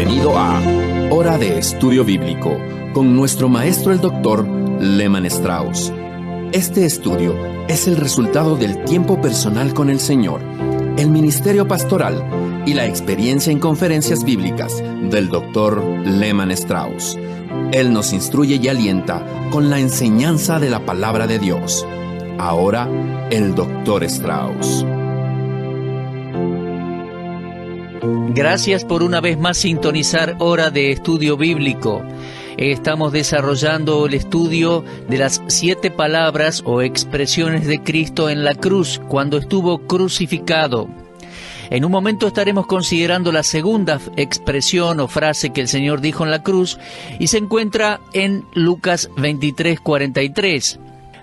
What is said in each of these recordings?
Bienvenido a Hora de Estudio Bíblico con nuestro maestro el Dr. Lehman Strauss. Este estudio es el resultado del tiempo personal con el Señor, el ministerio pastoral y la experiencia en conferencias bíblicas del Dr. Lehman Strauss. Él nos instruye y alienta con la enseñanza de la palabra de Dios. Ahora, el Dr. Strauss. Gracias por una vez más sintonizar Hora de Estudio Bíblico. Estamos desarrollando el estudio de las 7 palabras o expresiones de Cristo en la cruz, cuando estuvo crucificado. En un momento estaremos considerando la segunda expresión o frase que el Señor dijo en la cruz, y se encuentra en Lucas 23:43.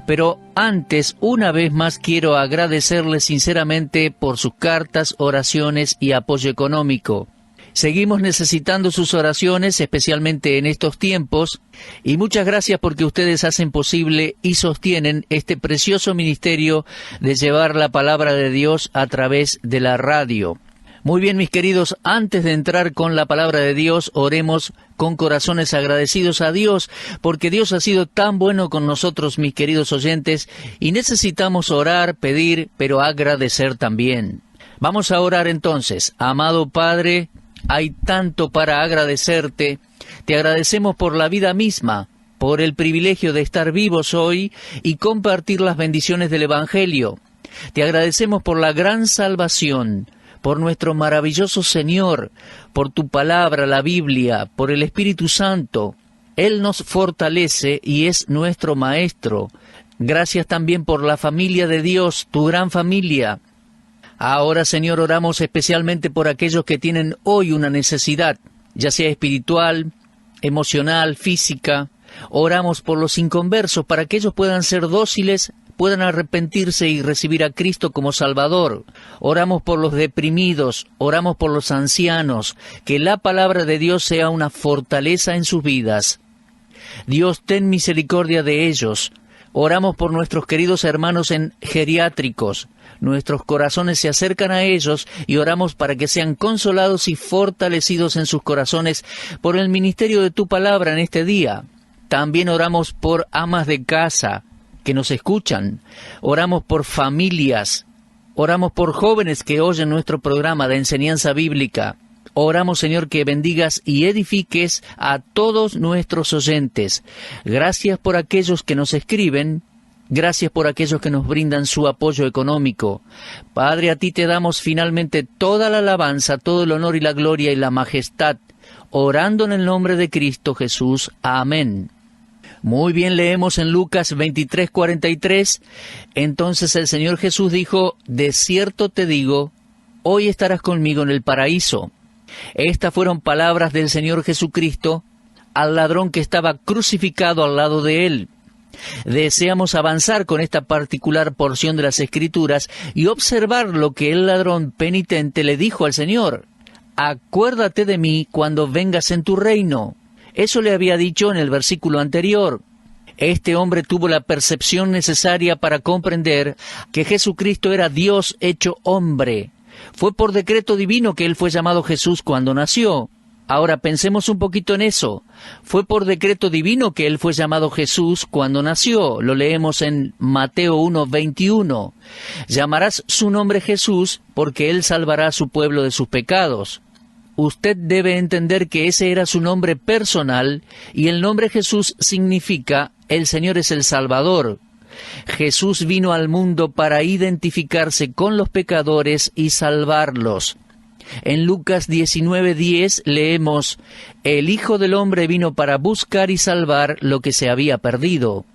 Pero antes, una vez más quiero agradecerles sinceramente por sus cartas, oraciones y apoyo económico. Seguimos necesitando sus oraciones, especialmente en estos tiempos, y muchas gracias porque ustedes hacen posible y sostienen este precioso ministerio de llevar la palabra de Dios a través de la radio. Muy bien, mis queridos, antes de entrar con la palabra de Dios, oremos con corazones agradecidos a Dios, porque Dios ha sido tan bueno con nosotros, mis queridos oyentes, y necesitamos orar, pedir, pero agradecer también. Vamos a orar entonces. Amado Padre, hay tanto para agradecerte. Te agradecemos por la vida misma, por el privilegio de estar vivos hoy y compartir las bendiciones del Evangelio. Te agradecemos por la gran salvación, por nuestro maravilloso Señor, por tu palabra, la Biblia, por el Espíritu Santo. Él nos fortalece y es nuestro Maestro. Gracias también por la familia de Dios, tu gran familia. Ahora, Señor, oramos especialmente por aquellos que tienen hoy una necesidad, ya sea espiritual, emocional, física. Oramos por los inconversos, para que ellos puedan ser dóciles, puedan arrepentirse y recibir a Cristo como Salvador. Oramos por los deprimidos, oramos por los ancianos, que la palabra de Dios sea una fortaleza en sus vidas. Dios, ten misericordia de ellos. Oramos por nuestros queridos hermanos en geriátricos. Nuestros corazones se acercan a ellos y oramos para que sean consolados y fortalecidos en sus corazones por el ministerio de tu palabra en este día. También oramos por amas de casa que nos escuchan. Oramos por familias. Oramos por jóvenes que oyen nuestro programa de enseñanza bíblica. Oramos, Señor, que bendigas y edifiques a todos nuestros oyentes. Gracias por aquellos que nos escriben. Gracias por aquellos que nos brindan su apoyo económico. Padre, a ti te damos finalmente toda la alabanza, todo el honor y la gloria y la majestad, orando en el nombre de Cristo Jesús. Amén. Muy bien, leemos en Lucas 23:43. Entonces el Señor Jesús dijo: de cierto te digo, hoy estarás conmigo en el paraíso. Estas fueron palabras del Señor Jesucristo al ladrón que estaba crucificado al lado de él. Deseamos avanzar con esta particular porción de las Escrituras y observar lo que el ladrón penitente le dijo al Señor: acuérdate de mí cuando vengas en tu reino. Eso le había dicho en el versículo anterior. Este hombre tuvo la percepción necesaria para comprender que Jesucristo era Dios hecho hombre. Fue por decreto divino que él fue llamado Jesús cuando nació. Ahora pensemos un poquito en eso. Fue por decreto divino que él fue llamado Jesús cuando nació. Lo leemos en Mateo 1:21. Llamarás su nombre Jesús porque él salvará a su pueblo de sus pecados. Usted debe entender que ese era su nombre personal y el nombre Jesús significa el Señor es el Salvador. Jesús vino al mundo para identificarse con los pecadores y salvarlos. En Lucas 19:10 leemos: el Hijo del Hombre vino para buscar y salvar lo que se había perdido.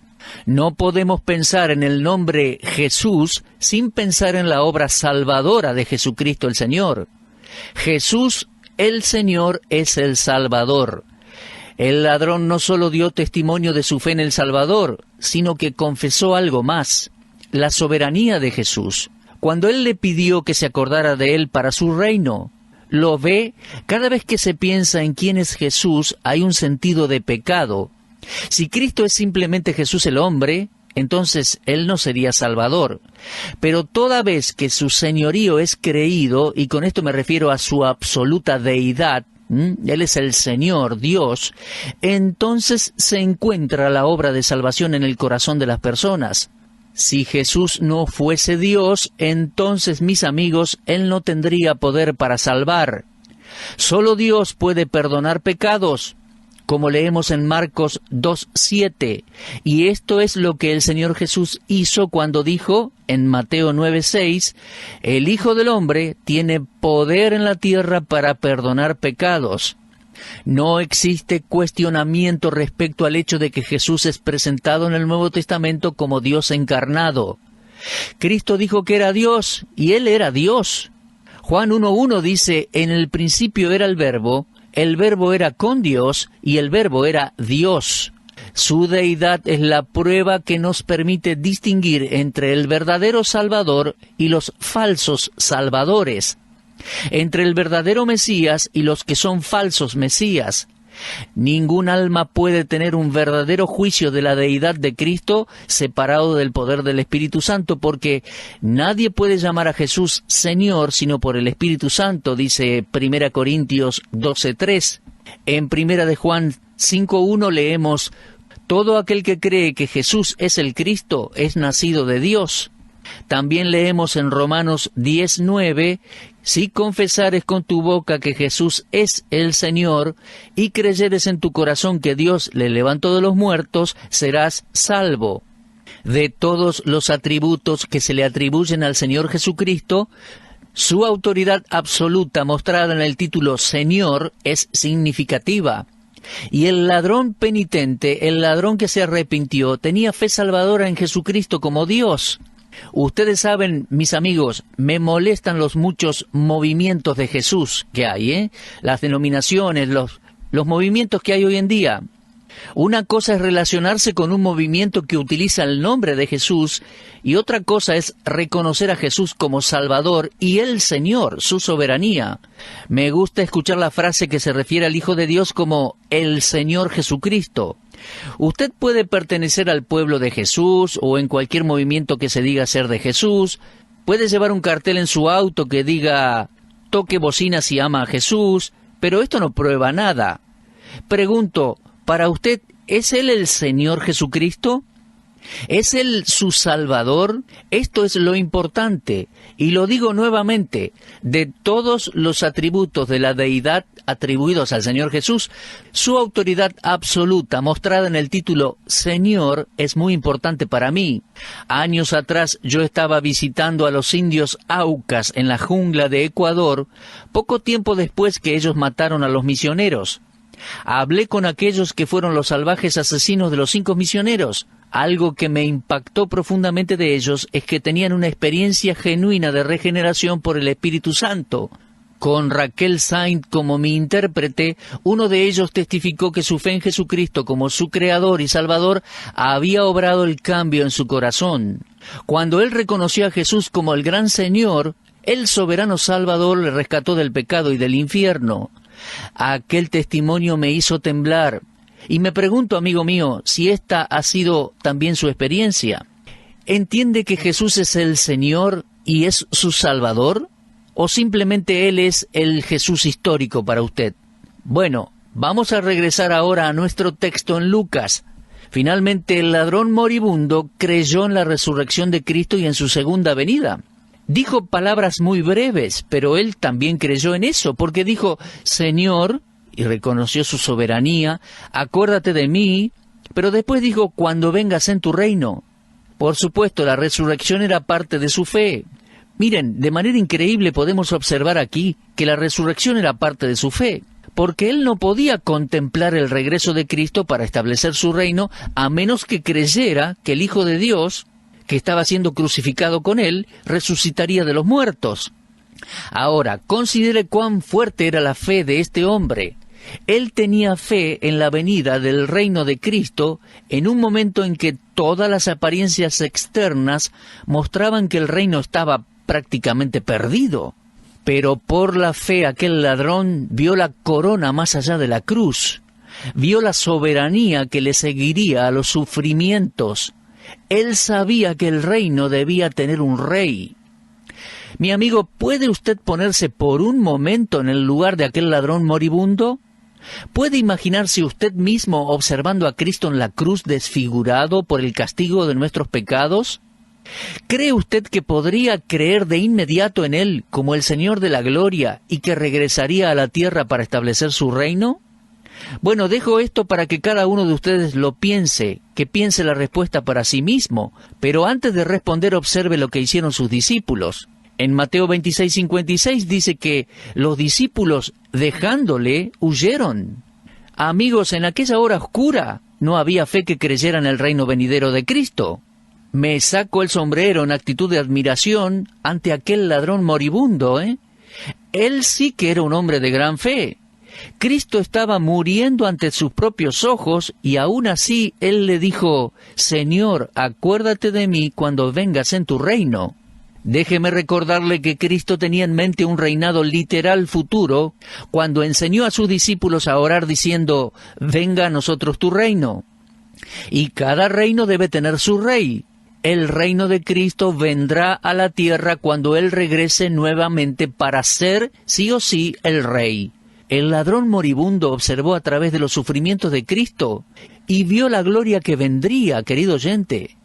No podemos pensar en el nombre Jesús sin pensar en la obra salvadora de Jesucristo el Señor. Jesús el Señor es el Salvador. El ladrón no solo dio testimonio de su fe en el Salvador, sino que confesó algo más: la soberanía de Jesús. Cuando él le pidió que se acordara de él para su reino, lo ve, cada vez que se piensa en quién es Jesús, hay un sentido de pecado. Si Cristo es simplemente Jesús el hombre, entonces él no sería Salvador. Pero toda vez que su señorío es creído, y con esto me refiero a su absoluta deidad, Él es el Señor, Dios, entonces se encuentra la obra de salvación en el corazón de las personas. Si Jesús no fuese Dios, entonces, mis amigos, Él no tendría poder para salvar. Solo Dios puede perdonar pecados, como leemos en Marcos 2:7, y esto es lo que el Señor Jesús hizo cuando dijo en Mateo 9:6, el Hijo del Hombre tiene poder en la tierra para perdonar pecados. No existe cuestionamiento respecto al hecho de que Jesús es presentado en el Nuevo Testamento como Dios encarnado. Cristo dijo que era Dios, y Él era Dios. Juan 1:1 dice, en el principio era el Verbo era con Dios, y el Verbo era Dios. Su deidad es la prueba que nos permite distinguir entre el verdadero Salvador y los falsos salvadores, entre el verdadero Mesías y los que son falsos Mesías. Ningún alma puede tener un verdadero juicio de la deidad de Cristo separado del poder del Espíritu Santo, porque nadie puede llamar a Jesús Señor sino por el Espíritu Santo, dice 1 Corintios 12:3. En 1 de Juan 5:1 leemos, todo aquel que cree que Jesús es el Cristo es nacido de Dios. También leemos en Romanos 10:9, si confesares con tu boca que Jesús es el Señor y creyeres en tu corazón que Dios le levantó de los muertos, serás salvo. De todos los atributos que se le atribuyen al Señor Jesucristo, su autoridad absoluta mostrada en el título Señor es significativa. Y el ladrón penitente, el ladrón que se arrepintió, tenía fe salvadora en Jesucristo como Dios. Ustedes saben, mis amigos, me molestan los muchos movimientos de Jesús que hay, las denominaciones, los movimientos que hay hoy en día. Una cosa es relacionarse con un movimiento que utiliza el nombre de Jesús, y otra cosa es reconocer a Jesús como Salvador y el Señor, su soberanía. Me gusta escuchar la frase que se refiere al Hijo de Dios como el Señor Jesucristo. Usted puede pertenecer al pueblo de Jesús o en cualquier movimiento que se diga ser de Jesús. Puede llevar un cartel en su auto que diga toque bocina si ama a Jesús, pero esto no prueba nada. Pregunto, ¿para usted es Él el Señor Jesucristo? ¿Es Él su Salvador? Esto es lo importante, y lo digo nuevamente, de todos los atributos de la deidad atribuidos al Señor Jesús, su autoridad absoluta mostrada en el título Señor es muy importante para mí. Años atrás yo estaba visitando a los indios Aucas en la jungla de Ecuador, poco tiempo después que ellos mataron a los misioneros. Hablé con aquellos que fueron los salvajes asesinos de los 5 misioneros. Algo que me impactó profundamente de ellos es que tenían una experiencia genuina de regeneración por el Espíritu Santo. Con Raquel Saint como mi intérprete, uno de ellos testificó que su fe en Jesucristo como su Creador y Salvador había obrado el cambio en su corazón. Cuando él reconoció a Jesús como el gran Señor, el soberano Salvador le rescató del pecado y del infierno. Aquel testimonio me hizo temblar. Y me pregunto, amigo mío, si esta ha sido también su experiencia. ¿Entiende que Jesús es el Señor y es su Salvador? ¿O simplemente Él es el Jesús histórico para usted? Bueno, vamos a regresar ahora a nuestro texto en Lucas. Finalmente, el ladrón moribundo creyó en la resurrección de Cristo y en su segunda venida. Dijo palabras muy breves, pero él también creyó en eso, porque dijo, Señor, y reconoció su soberanía, acuérdate de mí, pero después dijo, cuando vengas en tu reino. Por supuesto, la resurrección era parte de su fe. Miren, de manera increíble podemos observar aquí que la resurrección era parte de su fe, porque él no podía contemplar el regreso de Cristo para establecer su reino, a menos que creyera que el Hijo de Dios, que estaba siendo crucificado con él, resucitaría de los muertos. Ahora, considere cuán fuerte era la fe de este hombre. Él tenía fe en la venida del reino de Cristo en un momento en que todas las apariencias externas mostraban que el reino estaba prácticamente perdido. Pero por la fe aquel ladrón vio la corona más allá de la cruz, vio la soberanía que le seguiría a los sufrimientos. Él sabía que el reino debía tener un rey. Mi amigo, ¿puede usted ponerse por un momento en el lugar de aquel ladrón moribundo? ¿Puede imaginarse usted mismo observando a Cristo en la cruz desfigurado por el castigo de nuestros pecados? ¿Cree usted que podría creer de inmediato en Él como el Señor de la gloria y que regresaría a la tierra para establecer su reino? Bueno, dejo esto para que cada uno de ustedes lo piense, que piense la respuesta para sí mismo, pero antes de responder observe lo que hicieron sus discípulos. En Mateo 26:56 dice que los discípulos, dejándole, huyeron. Amigos, en aquella hora oscura no había fe que creyera en el reino venidero de Cristo. Me saco el sombrero en actitud de admiración ante aquel ladrón moribundo, Él sí que era un hombre de gran fe. Cristo estaba muriendo ante sus propios ojos y aún así Él le dijo: Señor, acuérdate de mí cuando vengas en tu reino. Déjeme recordarle que Cristo tenía en mente un reinado literal futuro cuando enseñó a sus discípulos a orar diciendo: venga a nosotros tu reino. Y cada reino debe tener su rey. El reino de Cristo vendrá a la tierra cuando Él regrese nuevamente para ser, sí o sí, el rey. El ladrón moribundo observó a través de los sufrimientos de Cristo y vio la gloria que vendría, querido oyente.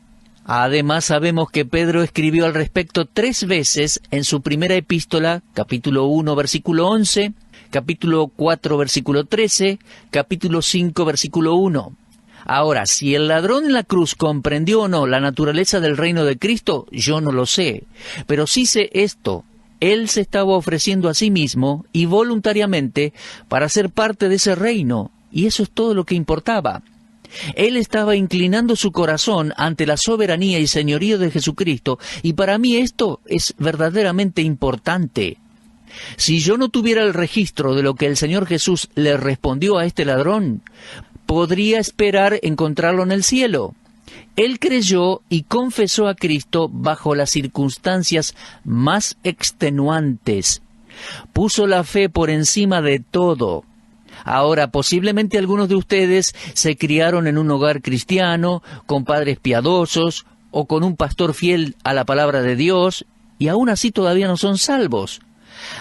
Además, sabemos que Pedro escribió al respecto 3 veces en su primera epístola, capítulo 1, versículo 11, capítulo 4, versículo 13, capítulo 5, versículo 1. Ahora, si el ladrón en la cruz comprendió o no la naturaleza del reino de Cristo, yo no lo sé. Pero sí sé esto: Él se estaba ofreciendo a sí mismo y voluntariamente para ser parte de ese reino, y eso es todo lo que importaba. Él estaba inclinando su corazón ante la soberanía y señorío de Jesucristo, y para mí esto es verdaderamente importante. Si yo no tuviera el registro de lo que el Señor Jesús le respondió a este ladrón, podría esperar encontrarlo en el cielo. Él creyó y confesó a Cristo bajo las circunstancias más extenuantes. Puso la fe por encima de todo. Ahora, posiblemente algunos de ustedes se criaron en un hogar cristiano, con padres piadosos, o con un pastor fiel a la palabra de Dios, y aún así todavía no son salvos.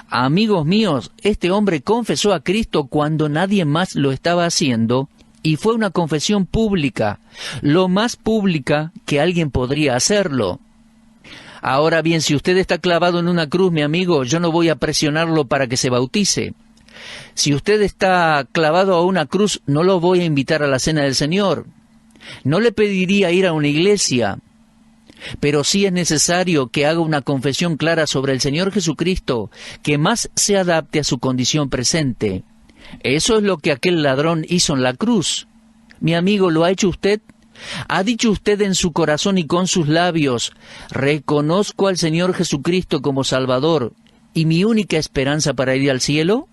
Amigos míos, este hombre confesó a Cristo cuando nadie más lo estaba haciendo, y fue una confesión pública, lo más pública que alguien podría hacerlo. Ahora bien, si usted está clavado en una cruz, mi amigo, yo no voy a presionarlo para que se bautice. Si usted está clavado a una cruz, no lo voy a invitar a la cena del Señor. No le pediría ir a una iglesia, pero sí es necesario que haga una confesión clara sobre el Señor Jesucristo, que más se adapte a su condición presente. Eso es lo que aquel ladrón hizo en la cruz. Mi amigo, ¿lo ha hecho usted? ¿Ha dicho usted en su corazón y con sus labios: reconozco al Señor Jesucristo como Salvador y mi única esperanza para ir al cielo?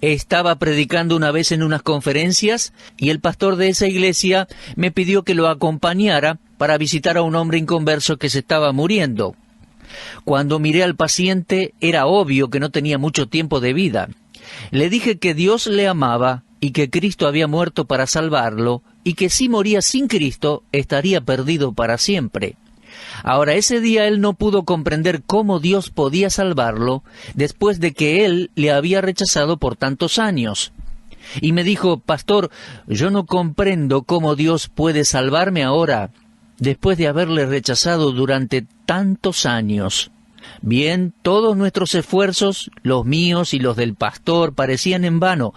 Estaba predicando una vez en unas conferencias y el pastor de esa iglesia me pidió que lo acompañara para visitar a un hombre inconverso que se estaba muriendo. Cuando miré al paciente, era obvio que no tenía mucho tiempo de vida. Le dije que Dios le amaba y que Cristo había muerto para salvarlo, y que si moría sin Cristo, estaría perdido para siempre. Ahora, ese día él no pudo comprender cómo Dios podía salvarlo después de que él le había rechazado por tantos años. Y me dijo: pastor, yo no comprendo cómo Dios puede salvarme ahora, después de haberle rechazado durante tantos años. Bien, todos nuestros esfuerzos, los míos y los del pastor, parecían en vano.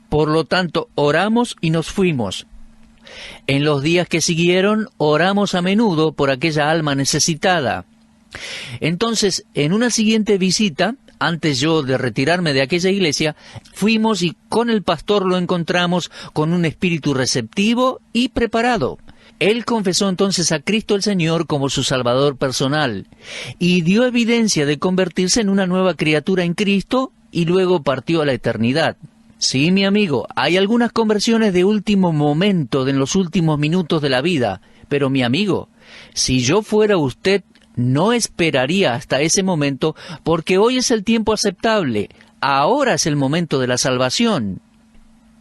Por lo tanto, oramos y nos fuimos. En los días que siguieron, oramos a menudo por aquella alma necesitada. Entonces, en una siguiente visita, antes yo de retirarme de aquella iglesia, fuimos y con el pastor lo encontramos con un espíritu receptivo y preparado. Él confesó entonces a Cristo el Señor como su Salvador personal y dio evidencia de convertirse en una nueva criatura en Cristo, y luego partió a la eternidad. Sí, mi amigo, hay algunas conversiones de último momento, en los últimos minutos de la vida, pero mi amigo, si yo fuera usted, no esperaría hasta ese momento, porque hoy es el tiempo aceptable, ahora es el momento de la salvación.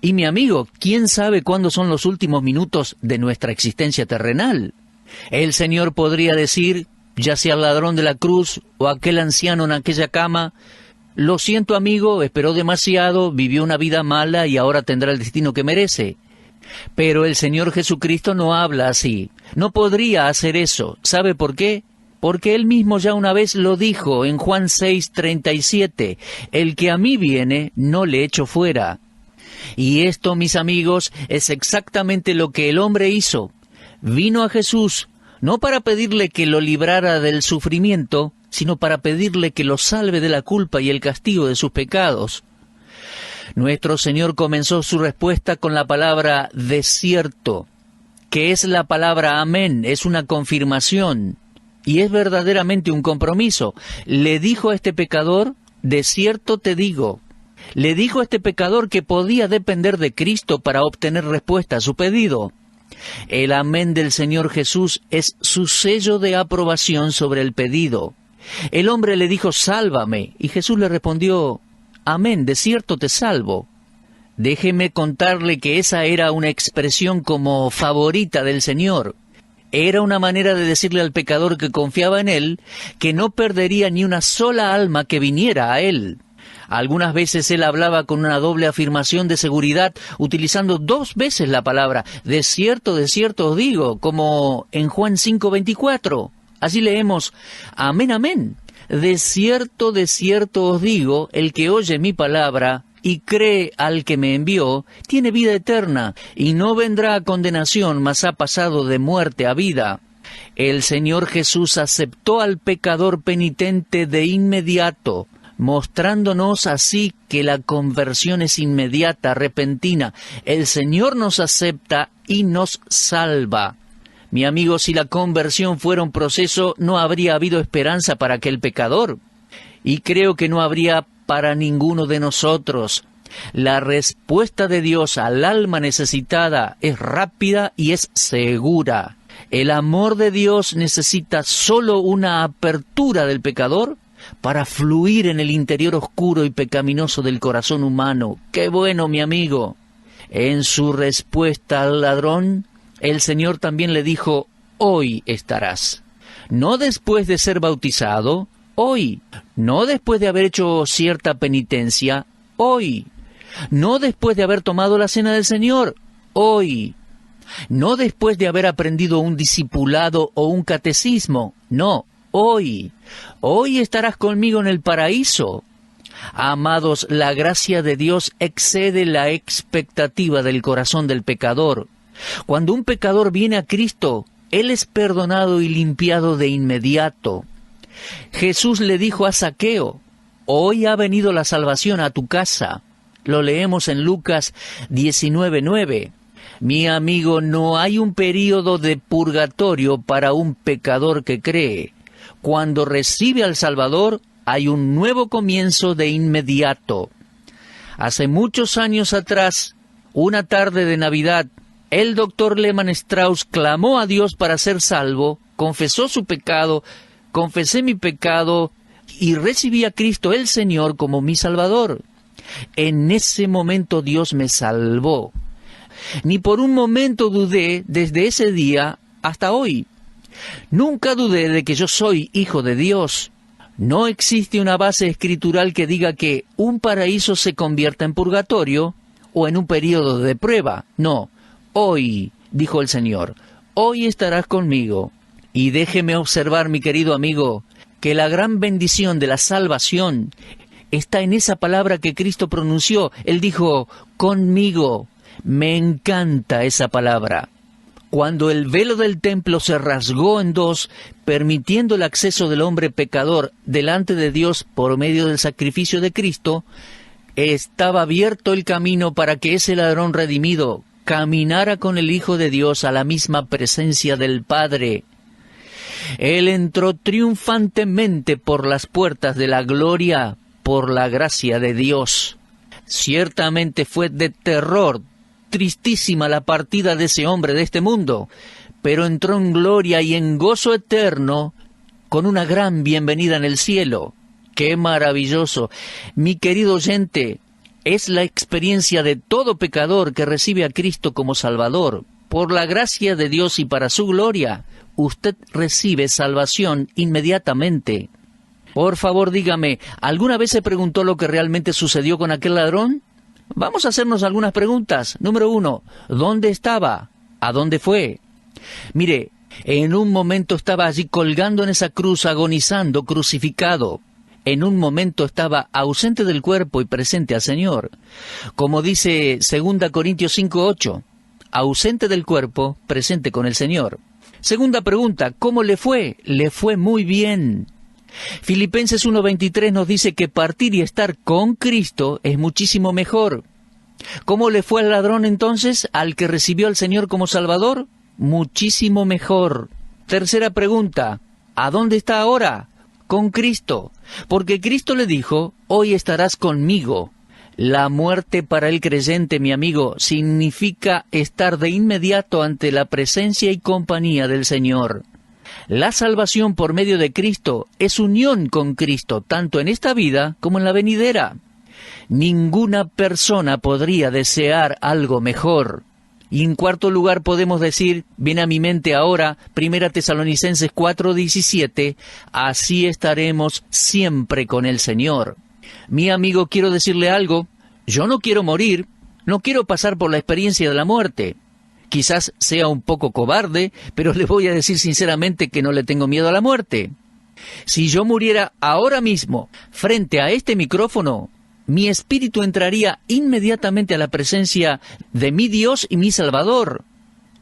Y mi amigo, ¿quién sabe cuándo son los últimos minutos de nuestra existencia terrenal? El Señor podría decir: ya sea el ladrón de la cruz o aquel anciano en aquella cama. Lo siento, amigo, esperó demasiado, vivió una vida mala y ahora tendrá el destino que merece. Pero el Señor Jesucristo no habla así. No podría hacer eso. ¿Sabe por qué? Porque Él mismo ya una vez lo dijo en Juan 6:37. El que a mí viene, no le echo fuera. Y esto, mis amigos, es exactamente lo que el hombre hizo. Vino a Jesús, no para pedirle que lo librara del sufrimiento, sino para pedirle que lo salve de la culpa y el castigo de sus pecados. Nuestro Señor comenzó su respuesta con la palabra desierto, que es la palabra amén, es una confirmación, y es verdaderamente un compromiso. Le dijo a este pecador, de cierto te digo. Le dijo a este pecador que podía depender de Cristo para obtener respuesta a su pedido. El amén del Señor Jesús es su sello de aprobación sobre el pedido. El hombre le dijo, sálvame, y Jesús le respondió, amén, de cierto te salvo. Déjeme contarle que esa era una expresión como favorita del Señor. Era una manera de decirle al pecador que confiaba en Él, que no perdería ni una sola alma que viniera a Él. Algunas veces Él hablaba con una doble afirmación de seguridad, utilizando 2 veces la palabra, de cierto os digo, como en Juan 5:24. Así leemos, amén, amén. De cierto os digo, el que oye mi palabra y cree al que me envió, tiene vida eterna, y no vendrá a condenación, mas ha pasado de muerte a vida. El Señor Jesús aceptó al pecador penitente de inmediato, mostrándonos así que la conversión es inmediata, repentina. El Señor nos acepta y nos salva. Mi amigo, si la conversión fuera un proceso, no habría habido esperanza para aquel pecador. Y creo que no habría para ninguno de nosotros. La respuesta de Dios al alma necesitada es rápida y es segura. El amor de Dios necesita solo una apertura del pecador para fluir en el interior oscuro y pecaminoso del corazón humano. ¡Qué bueno, mi amigo! En su respuesta al ladrón, el Señor también le dijo, hoy estarás. No después de ser bautizado, hoy. No después de haber hecho cierta penitencia, hoy. No después de haber tomado la cena del Señor, hoy. No después de haber aprendido un discipulado o un catecismo, no, hoy. Hoy estarás conmigo en el paraíso. Amados, la gracia de Dios excede la expectativa del corazón del pecador. Cuando un pecador viene a Cristo, él es perdonado y limpiado de inmediato. Jesús le dijo a Zaqueo, hoy ha venido la salvación a tu casa. Lo leemos en Lucas 19:9. Mi amigo, no hay un período de purgatorio para un pecador que cree. Cuando recibe al Salvador, hay un nuevo comienzo de inmediato. Hace muchos años atrás, una tarde de Navidad, el doctor Lehmann Strauss clamó a Dios para ser salvo, confesó su pecado, confesé mi pecado y recibí a Cristo el Señor como mi Salvador. En ese momento Dios me salvó. Ni por un momento dudé desde ese día hasta hoy. Nunca dudé de que yo soy hijo de Dios. No existe una base escritural que diga que un paraíso se convierta en purgatorio o en un período de prueba. No. Hoy, dijo el Señor, hoy estarás conmigo. Y déjeme observar, mi querido amigo, que la gran bendición de la salvación está en esa palabra que Cristo pronunció. Él dijo, conmigo. Me encanta esa palabra. Cuando el velo del templo se rasgó en 2, permitiendo el acceso del hombre pecador delante de Dios por medio del sacrificio de Cristo, estaba abierto el camino para que ese ladrón redimido caminara con el Hijo de Dios a la misma presencia del Padre. Él entró triunfantemente por las puertas de la gloria por la gracia de Dios. Ciertamente fue de terror, tristísima la partida de ese hombre de este mundo, pero entró en gloria y en gozo eterno con una gran bienvenida en el cielo. ¡Qué maravilloso! Mi querido oyente, es la experiencia de todo pecador que recibe a Cristo como Salvador, por la gracia de Dios y para su gloria. usted recibe salvación inmediatamente. Por favor, dígame, ¿alguna vez se preguntó lo que realmente sucedió con aquel ladrón? Vamos a hacernos algunas preguntas. Número 1, ¿dónde estaba? ¿A dónde fue? Mire, en un momento estaba allí colgando en esa cruz, agonizando, crucificado. En un momento estaba ausente del cuerpo y presente al Señor. Como dice 2 Corintios 5:8, ausente del cuerpo, presente con el Señor. Segunda pregunta, ¿cómo le fue? Le fue muy bien. Filipenses 1:23 nos dice que partir y estar con Cristo es muchísimo mejor. ¿Cómo le fue al ladrón entonces, al que recibió al Señor como Salvador? Muchísimo mejor. Tercera pregunta, ¿a dónde está ahora? Con Cristo, porque Cristo le dijo, hoy estarás conmigo. La muerte para el creyente, mi amigo, significa estar de inmediato ante la presencia y compañía del Señor. La salvación por medio de Cristo es unión con Cristo, tanto en esta vida como en la venidera. Ninguna persona podría desear algo mejor. Y en cuarto lugar podemos decir, viene a mi mente ahora, 1 Tesalonicenses 4:17, así estaremos siempre con el Señor. Mi amigo, quiero decirle algo, yo no quiero morir, no quiero pasar por la experiencia de la muerte. Quizás sea un poco cobarde, pero le voy a decir sinceramente que no le tengo miedo a la muerte. Si yo muriera ahora mismo frente a este micrófono, mi espíritu entraría inmediatamente a la presencia de mi Dios y mi Salvador.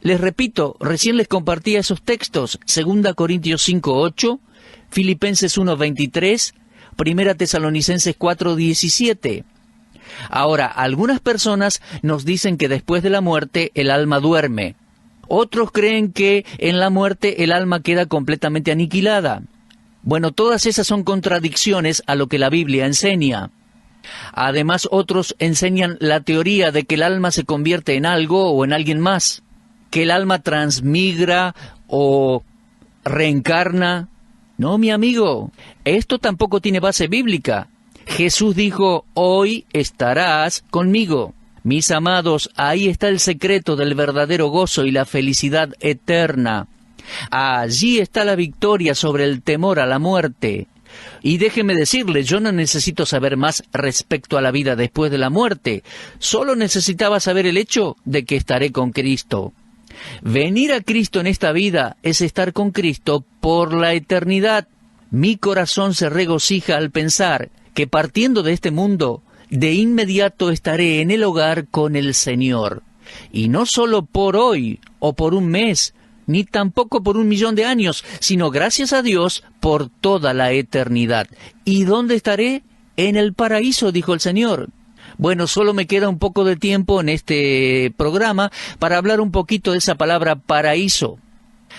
Les repito, recién les compartía esos textos, 2 Corintios 5:8, Filipenses 1:23, 1 Tesalonicenses 4:17. Ahora, algunas personas nos dicen que después de la muerte el alma duerme. Otros creen que en la muerte el alma queda completamente aniquilada. Bueno, todas esas son contradicciones a lo que la Biblia enseña. Además, otros enseñan la teoría de que el alma se convierte en algo o en alguien más, que el alma transmigra o reencarna. No, mi amigo, esto tampoco tiene base bíblica. Jesús dijo, hoy estarás conmigo. Mis amados, ahí está el secreto del verdadero gozo y la felicidad eterna. Allí está la victoria sobre el temor a la muerte. Y déjeme decirle, yo no necesito saber más respecto a la vida después de la muerte. Solo necesitaba saber el hecho de que estaré con Cristo. Venir a Cristo en esta vida es estar con Cristo por la eternidad. Mi corazón se regocija al pensar que partiendo de este mundo, de inmediato estaré en el hogar con el Señor. Y no solo por hoy o por un mes, ni tampoco por 1.000.000 de años, sino gracias a Dios por toda la eternidad. ¿Y dónde estaré? En el paraíso, dijo el Señor. Bueno, solo me queda un poco de tiempo en este programa para hablar un poquito de esa palabra paraíso.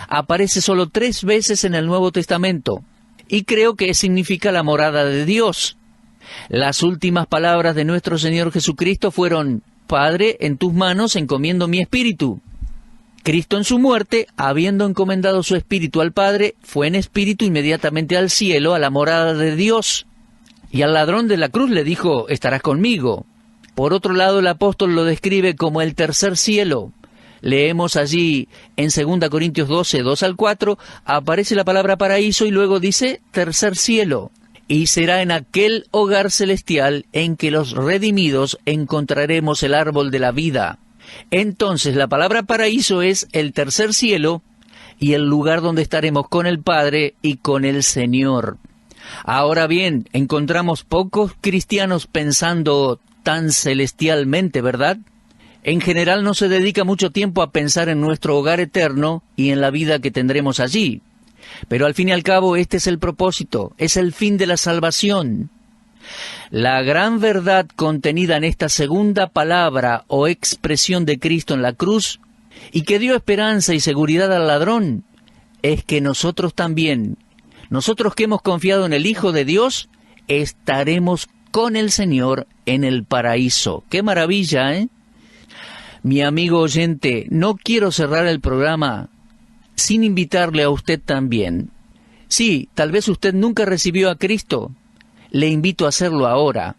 Aparece solo 3 veces en el Nuevo Testamento, y creo que significa la morada de Dios. Las últimas palabras de nuestro Señor Jesucristo fueron, Padre, en tus manos encomiendo mi espíritu. Cristo en su muerte, habiendo encomendado su espíritu al Padre, fue en espíritu inmediatamente al cielo, a la morada de Dios. Y al ladrón de la cruz le dijo, estarás conmigo. Por otro lado, el apóstol lo describe como el tercer cielo. Leemos allí en 2 Corintios 12, 2 al 4, aparece la palabra paraíso y luego dice tercer cielo. Y será en aquel hogar celestial en que los redimidos encontraremos el árbol de la vida. Entonces la palabra paraíso es el tercer cielo y el lugar donde estaremos con el Padre y con el Señor. Ahora bien, encontramos pocos cristianos pensando tan celestialmente, ¿verdad? En general no se dedica mucho tiempo a pensar en nuestro hogar eterno y en la vida que tendremos allí. Pero al fin y al cabo este es el propósito, es el fin de la salvación. La gran verdad contenida en esta segunda palabra o expresión de Cristo en la cruz y que dio esperanza y seguridad al ladrón es que nosotros también, nosotros que hemos confiado en el Hijo de Dios, estaremos con el Señor en el paraíso. ¡Qué maravilla, eh! Mi amigo oyente, no quiero cerrar el programa sin invitarle a usted también. Sí, tal vez usted nunca recibió a Cristo. Le invito a hacerlo ahora.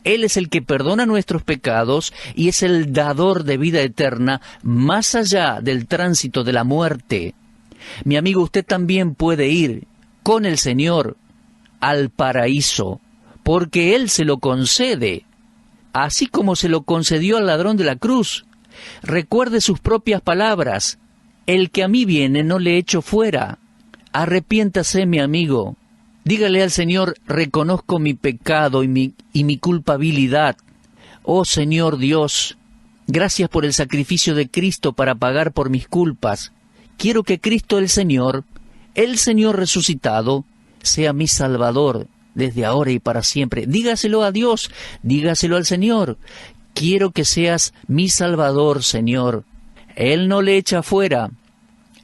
Él es el que perdona nuestros pecados y es el dador de vida eterna más allá del tránsito de la muerte. Mi amigo, usted también puede ir con el Señor al paraíso, porque Él se lo concede, así como se lo concedió al ladrón de la cruz. Recuerde sus propias palabras: el que a mí viene no le echo fuera. Arrepiéntase, mi amigo. Dígale al Señor: reconozco mi pecado y mi culpabilidad. Oh Señor Dios, gracias por el sacrificio de Cristo para pagar por mis culpas. Quiero que Cristo el Señor resucitado, sea mi Salvador desde ahora y para siempre. Dígaselo a Dios, dígaselo al Señor. Quiero que seas mi Salvador, Señor. Él no le echa fuera.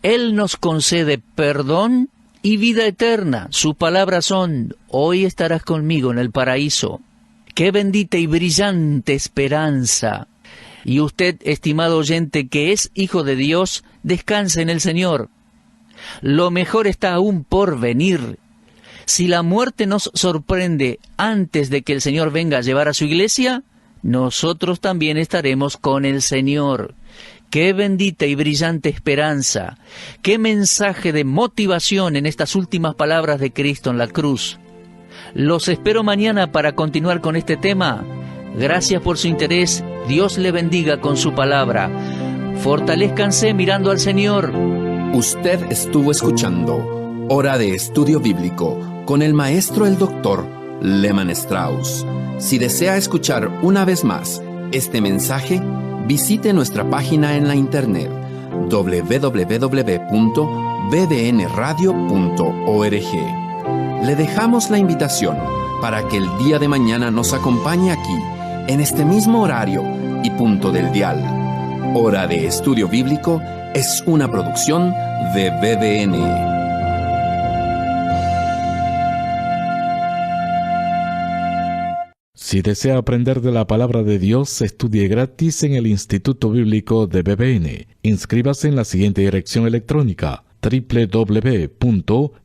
Él nos concede perdón y vida eterna. Sus palabras son: hoy estarás conmigo en el paraíso. ¡Qué bendita y brillante esperanza! Y usted, estimado oyente, que es hijo de Dios, descanse en el Señor. Lo mejor está aún por venir. Si la muerte nos sorprende antes de que el Señor venga a llevar a su iglesia, nosotros también estaremos con el Señor. ¡Qué bendita y brillante esperanza! ¡Qué mensaje de motivación en estas últimas palabras de Cristo en la cruz! Los espero mañana para continuar con este tema. Gracias por su interés. Dios le bendiga con su palabra. Fortalézcanse mirando al Señor. Usted estuvo escuchando Hora de Estudio Bíblico con el maestro el doctor Lehmann Strauss. Si desea escuchar una vez más este mensaje, visite nuestra página en la internet www.bbnradio.org. Le dejamos la invitación para que el día de mañana nos acompañe aquí, en este mismo horario y punto del dial. Hora de Estudio Bíblico es una producción de BBN. Si desea aprender de la palabra de Dios, estudie gratis en el Instituto Bíblico de BBN. Inscríbase en la siguiente dirección electrónica: www.bbnbi.org.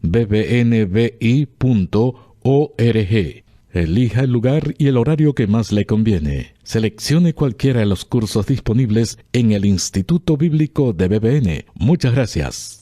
Elija el lugar y el horario que más le conviene. Seleccione cualquiera de los cursos disponibles en el Instituto Bíblico de BBN. Muchas gracias.